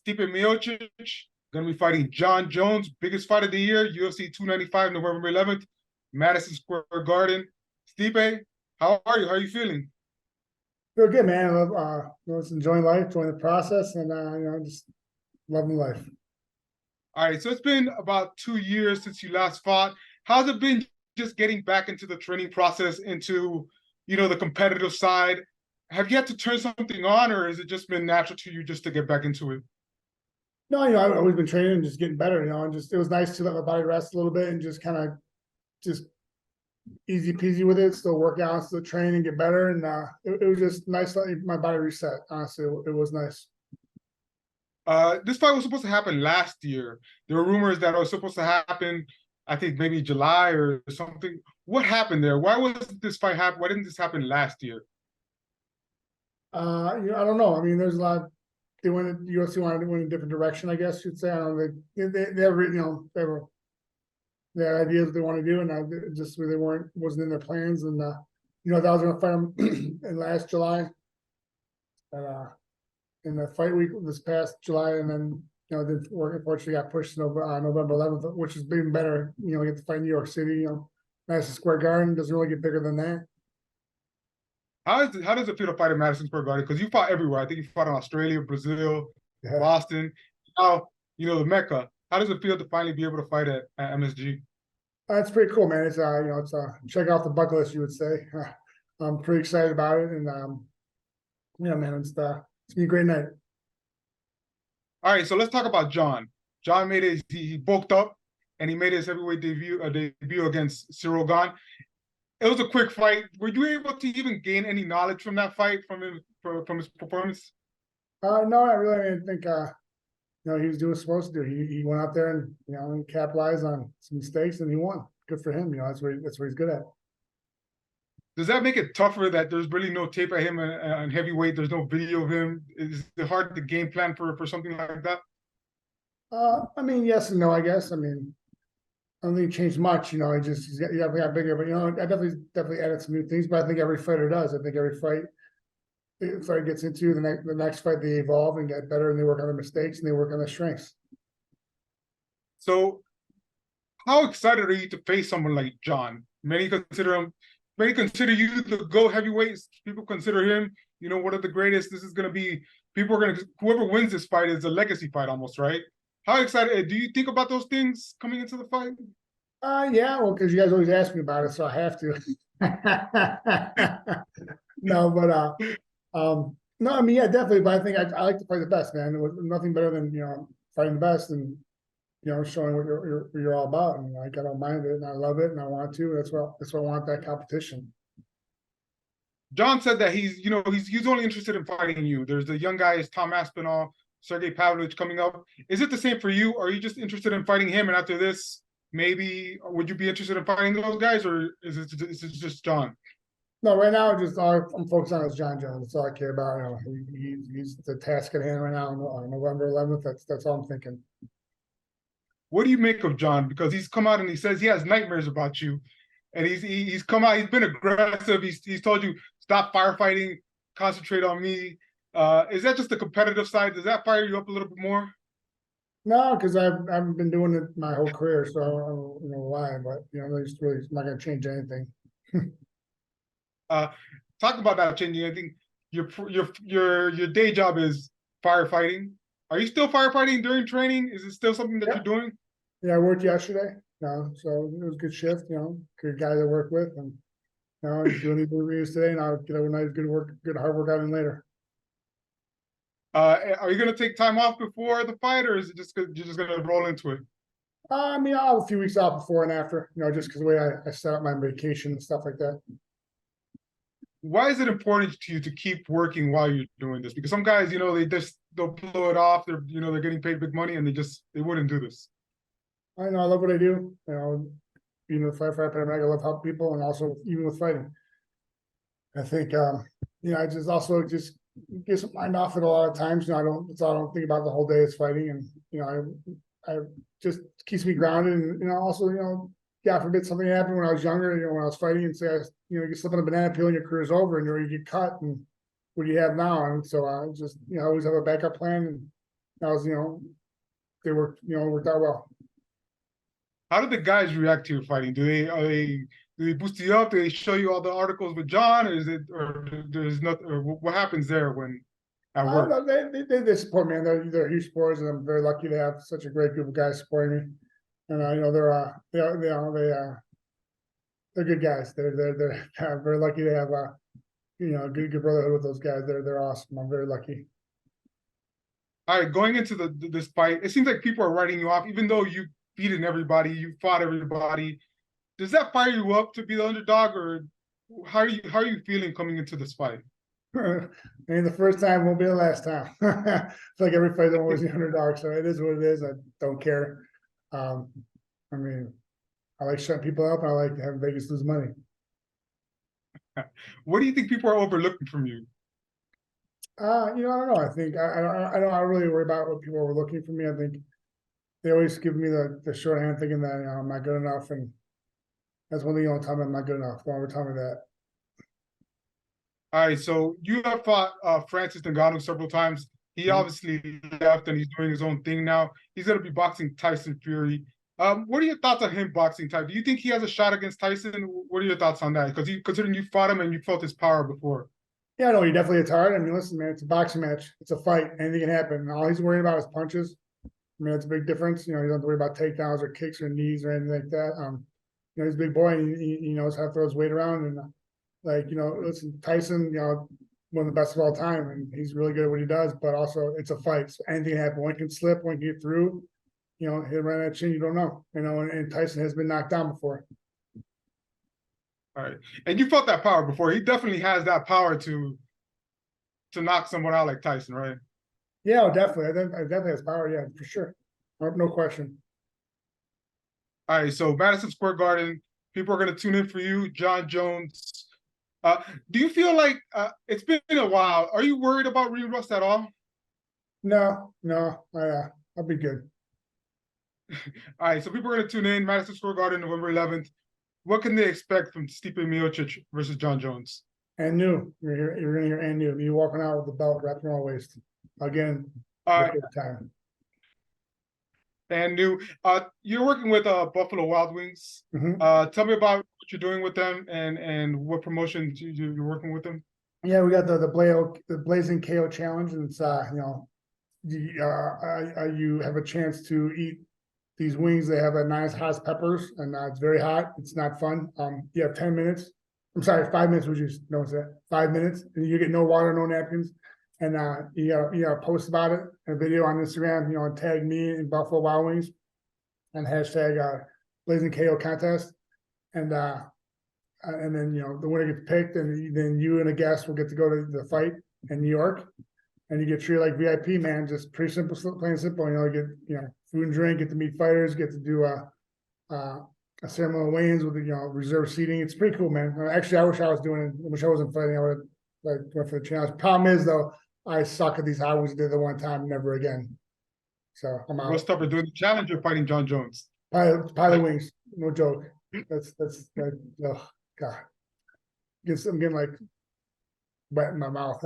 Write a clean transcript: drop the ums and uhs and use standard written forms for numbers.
Stipe Miocic going to be fighting Jon Jones, biggest fight of the year, UFC 295, November 11th, Madison Square Garden. Stipe, how are you? How are you feeling? Feel good, man. I love, just enjoying life, enjoying the process, and just loving life. All right, so it's been about 2 years since you last fought. How's it been just getting back into the training process, into the competitive side? Have you had to turn something on, or has it just been natural to you just to get back into it? No, I've always been training and just getting better, and just it was nice to let my body rest a little bit and just kind of just easy peasy with it. Still work out, still train and get better, and it was just nice letting my body reset. Honestly, it was nice. This fight was supposed to happen last year. There were rumors that it was supposed to happen, I think maybe July or something. What happened there? Why wasn't this fight happen? Why didn't this happen last year? I don't know. I mean, there's a lot. They went. UFC wanted to go in a different direction, I guess you'd say. I don't know. They had ideas what they want to do, and just they wasn't in their plans. And that was going to fight them in last July, in the fight week this past July, and then the work unfortunately got pushed to November 11th, which has been better. We get to fight in New York City. Madison Square Garden doesn't really get bigger than that. How does it feel to fight in Madison Square Garden? Because you fought everywhere. I think you fought in Australia, Brazil, Boston. Now, the Mecca. How does it feel to finally be able to fight at MSG? It's pretty cool, man. It's it's check off the bucket list, you would say. I'm pretty excited about it, and man, it's gonna be a great night. All right, so let's talk about Jon. Jon he bulked up, and he made his heavyweight debut against Cyril Gane. It was a quick fight. Were you able to even gain any knowledge from that fight, from his performance? No, not really. I think he was doing what he was supposed to do. He went out there and he capitalized on some mistakes and he won. Good for him. That's what he's good at. Does that make it tougher that there's really no tape of him on heavyweight? There's no video of him. Is it hard to game plan for something like that? I mean, yes and no. I guess. I mean, I don't think he changed much. He definitely got bigger, but I definitely added some new things. But I think every fighter does. I think every fight gets into the next fight, they evolve and get better, and they work on their mistakes and they work on their strengths. So, how excited are you to face someone like Jon? Many consider you the go heavyweights. People consider him, one of the greatest. This is going to be. Whoever wins this fight is a legacy fight, almost, right? How excited do you think about those things coming into the fight? Yeah, well, because you guys always ask me about it, so I have to. No, but no, I mean, yeah, definitely. But I think I like to fight the best, man. There was nothing better than fighting the best and showing what you're all about. And I don't mind it, and I love it, and I want to. That's why I want that competition. Jon said that he's only interested in fighting you. There's the young guys, Tom Aspinall, Sergey Pavlovich coming up. Is it the same for you? Are you just interested in fighting him? And after this, maybe would you be interested in fighting those guys, or is it just Jon? No, right now, I'm focused on is Jon Jones. That's all I care about. He's the task at hand right now on November 11th. That's all I'm thinking. What do you make of Jon? Because he's come out and he says he has nightmares about you, and he's come out. He's been aggressive. He's told you stop firefighting, concentrate on me. Is that just the competitive side? Does that fire you up a little bit more? No, because I've been doing it my whole career, so I don't know why. But it's really not going to change anything. Talk about that changing. I think your day job is firefighting. Are you still firefighting during training? Is it still something that you're doing? Yeah, I worked yesterday. So it was a good shift. Good guy to work with, and he's doing these reviews today. And I'll get a nice good hard workout in later. Are you gonna take time off before the fight, or is it you're just gonna roll into it? I mean, I'll have a few weeks off before and after. Just because the way I set up my vacation and stuff like that. Why is it important to you to keep working while you're doing this? Because some guys, they'll blow it off. They're getting paid big money and they wouldn't do this. I know, I love what I do. Being a firefighter, I love helping people, and also even with fighting. I think I just also get some mind off it a lot of times. I don't think about the whole day is fighting, and I just keeps me grounded, and also God forbid something happened when I was younger, when I was fighting, and say, you slip on a banana peel and your career's over, and you get cut, and what do you have now? And so I just, always have a backup plan, and that was, they worked out well. How did the guys react to your fighting? Do they boost you up? Do they show you all the articles with John, or is it, or there's nothing, or what happens there when at work? No, they support me, and they're huge supporters, and I'm very lucky to have such a great group of guys supporting me. And they're good guys. They're I'm very lucky to have good brotherhood with those guys. They're awesome. I'm very lucky. All right, going into this fight, it seems like people are writing you off, even though you beaten everybody, you fought everybody. Does that fire you up to be the underdog, or how are you feeling coming into this fight? And the first time won't be the last time. It's like every fight, I'm always the underdog, so it is what it is. I don't care. Um, I mean, I like shutting people up, and I like having Vegas lose money. What do you think people are overlooking from you? I don't know. I think I don't really worry about what people are looking for me. I think they always give me the shorthand, thinking that I'm not good enough, and that's one thing you don't tell me. I'm not good enough. Don't ever tell me that. All right, so you have fought Francis Ngannou several times. He obviously left and he's doing his own thing now. He's going to be boxing Tyson Fury. What are your thoughts on him boxing Tyson? Do you think he has a shot against Tyson? What are your thoughts on that? Because considering you fought him and you felt his power before. Yeah, no, he definitely hits hard. I mean, listen, man, it's a boxing match. It's a fight. Anything can happen. All he's worried about is punches. I mean, that's a big difference. He doesn't have to worry about takedowns or kicks or knees or anything like that. He's a big boy, and he knows how to throw his weight around. And listen, Tyson, one of the best of all time, and he's really good at what he does. But also, it's a fight. So anything can happen. One can slip, one can get through. Hit around that chin, you don't know. And Tyson has been knocked down before. All right, and you felt that power before. He definitely has that power to knock someone out like Tyson, right? Yeah, definitely. I definitely has power. Yeah, for sure. No question. All right, so Madison Square Garden, people are going to tune in for you, Jon Jones. Do you feel like it's been a while? Are you worried about ring rust at all? No, I'll be good. All right, so people are going to tune in, Madison Square Garden, November 11th. What can they expect from Stipe Miocic versus Jon Jones? And new, you're gonna hear and new. Me walking out with the belt wrapped around my waist again. Time. And new. You're working with Buffalo Wild Wings. Tell me about what you're doing with them and what promotions you're working with them. Yeah, we got the Blazing KO Challenge, and it's you have a chance to eat these wings. They have a nice hot peppers, and it's very hot. It's not fun. You have 10 minutes. I'm sorry, 5 minutes. Would you know what's that? 5 minutes, and you get no water, no napkins, and you gotta post about it, a video on Instagram. And tag me in Buffalo Wild Wings, and hashtag Blazing KO contest, and then the winner gets picked, and then you and a guest will get to go to the fight in New York, and you get treated like VIP, man. Just pretty simple, plain simple. You get food and drink, get to meet fighters, get to do a ceremonial weigh-ins with reserved seating. It's pretty cool, man. Actually, I wish I was doing it. I wish I wasn't fighting. I would have went for the challenge. Problem is, though, I suck at these. I always did the one time, never again. So I'm out. What's tougher, doing the challenge or fighting Jon Jones? Pilot wings, no joke. That's oh God. I'm getting like wet in my mouth.